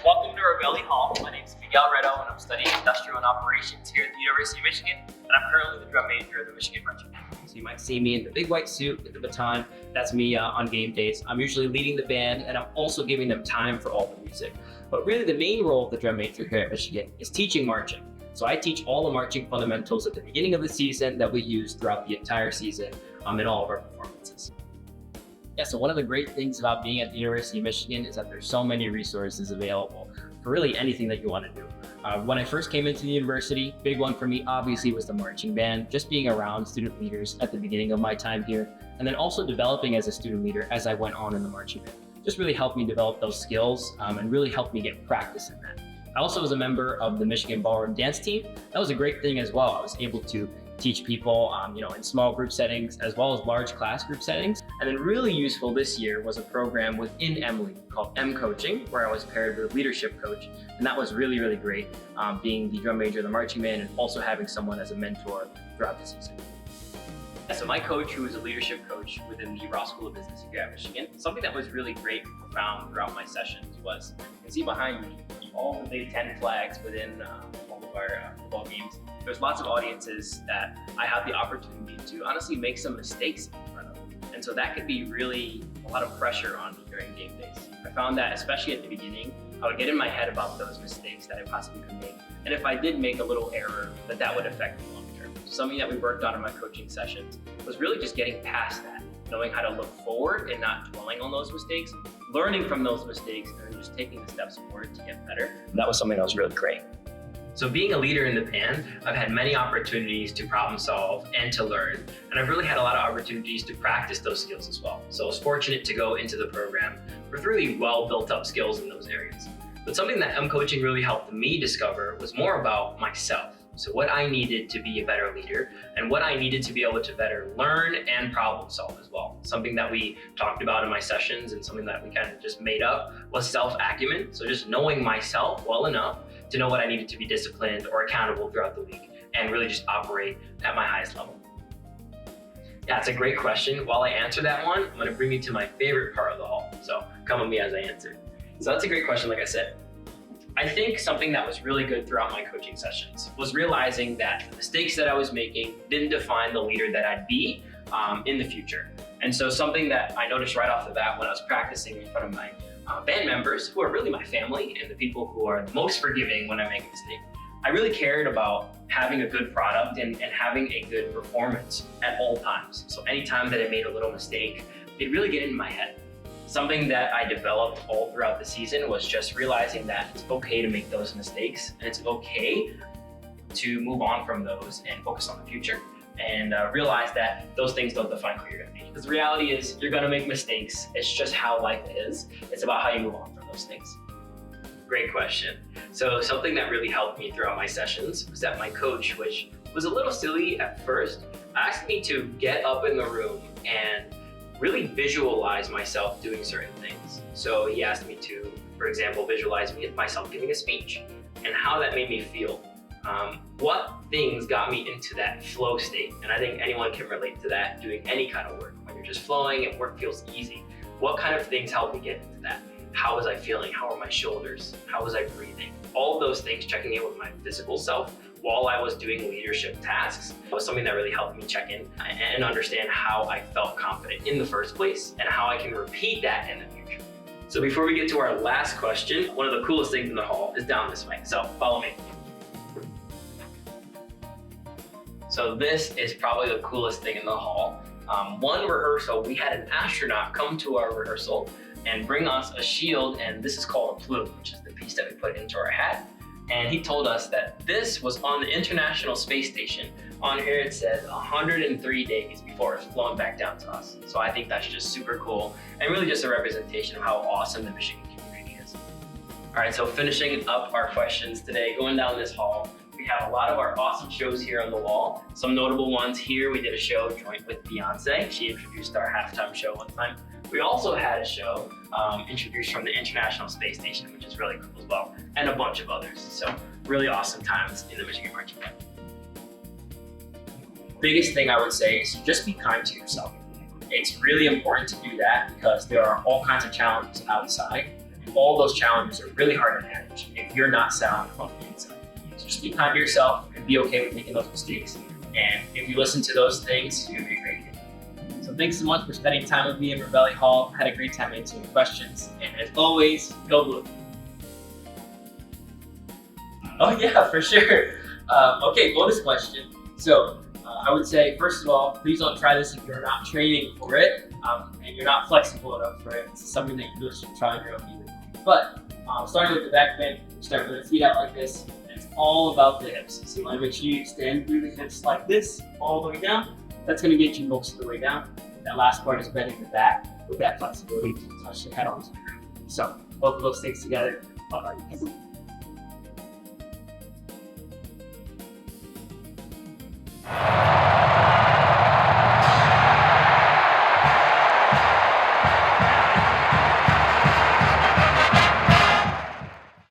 Welcome to our Valley Hall. My name is Miguel Retto, and I'm studying Industrial and Operations here at the University of Michigan, and I'm currently the drum major of the Michigan Marching Band. So you might see me in the big white suit with the baton. That's me on game days. I'm usually leading the band, and I'm also giving them time for all the music. But really the main role of the drum major here at Michigan is teaching marching. So I teach all the marching fundamentals at the beginning of the season that we use throughout the entire season in all of our performances. Yeah, so one of the great things about being at the University of Michigan is that there's so many resources available for really anything that you want to do. When I first came into the university, big one for me obviously was the marching band, just being around student leaders at the beginning of my time here, and then also developing as a student leader as I went on in the marching band. Just really helped me develop those skills and really helped me get practice in that. I also was a member of the Michigan Ballroom dance team. That was a great thing as well. I was able to teach people in small group settings as well as large class group settings. And then really useful this year was a program within Emily called M Coaching, where I was paired with a leadership coach. And that was really, really great, being the drum major of the marching band and also having someone as a mentor throughout the season. So my coach, who was a leadership coach within the Ross School of Business here at Michigan, something that was really great and profound throughout my sessions was, you can see behind me, all the Big Ten flags within all of our football games. There's lots of audiences that I have the opportunity to honestly make some mistakes in front of. And so that could be really a lot of pressure on me during game days. I found that especially at the beginning, I would get in my head about those mistakes that I possibly could make. And if I did make a little error, that would affect me long term. Something that we worked on in my coaching sessions was really just getting past that, knowing how to look forward and not dwelling on those mistakes, learning from those mistakes, and then just taking the steps forward to get better. That was something that was really great. So being a leader in the band, I've had many opportunities to problem solve and to learn, and I've really had a lot of opportunities to practice those skills as well. So I was fortunate to go into the program with really well built up skills in those areas. But something that M Coaching really helped me discover was more about myself. So what I needed to be a better leader and what I needed to be able to better learn and problem solve as well. Something that we talked about in my sessions and something that we kind of just made up was self-acumen. So just knowing myself well enough to know what I needed to be disciplined or accountable throughout the week and really just operate at my highest level. Yeah, it's a great question. While I answer that one, I'm gonna bring you to my favorite part of the hall. So come with me as I answer. So that's a great question, like I said. I think something that was really good throughout my coaching sessions was realizing that the mistakes that I was making didn't define the leader that I'd be in the future. And so something that I noticed right off the bat when I was practicing in front of my band members, who are really my family and the people who are the most forgiving when I make a mistake, I really cared about having a good product and having a good performance at all times. So anytime that I made a little mistake, it'd really get in my head. Something that I developed all throughout the season was just realizing that it's okay to make those mistakes and it's okay to move on from those and focus on the future and realize that those things don't define who you're gonna be. Because the reality is you're gonna make mistakes. It's just how life is. It's about how you move on from those things. Great question. So something that really helped me throughout my sessions was that my coach, which was a little silly at first, asked me to get up in the room and really visualize myself doing certain things. So he asked me to, for example, visualize myself giving a speech and how that made me feel. What things got me into that flow state? And I think anyone can relate to that doing any kind of work. When you're just flowing and work feels easy, what kind of things helped me get into that? How was I feeling? How were my shoulders? How was I breathing? All of those things, checking in with my physical self while I was doing leadership tasks was something that really helped me check in and understand how I felt confident in the first place and how I can repeat that in the future. So before we get to our last question, one of the coolest things in the hall is down this way. So follow me. So this is probably the coolest thing in the hall. One rehearsal, we had an astronaut come to our rehearsal and bring us a shield, and this is called a plume, which is the piece that we put into our hat. And he told us that this was on the International Space Station. On here it says 103 days before it's flown back down to us. So I think that's just super cool and really just a representation of how awesome the Michigan community is. All right, so finishing up our questions today, going down this hall, we have a lot of our awesome shows here on the wall. Some notable ones here, we did a show joint with Beyonce. She introduced our halftime show one time. We also had a show introduced from the International Space Station, which is really cool as well, and a bunch of others. So really awesome times in the Michigan Marching Band. Biggest thing I would say is just be kind to yourself. It's really important to do that because there are all kinds of challenges outside. And all those challenges are really hard to manage if you're not sound on the inside. So just be kind to yourself and be okay with making those mistakes. And if you listen to those things, you're gonna be a great kid. So thanks so much for spending time with me in Valley Hall. Had a great time answering questions. And as always, go blue. Oh yeah, for sure. Okay, bonus question. So I would say, first of all, please don't try this if you're not training for it and you're not flexible enough for it. This is something that you should try on your own either. But starting with the back bend, start with the feet out like this. And it's all about the hips. So you want to make sure you extend through the hips like this, all the way down. That's going to get you most of the way down. That last part is bending the back with that flexibility to touch the head onto the ground. So both of those things together. All right.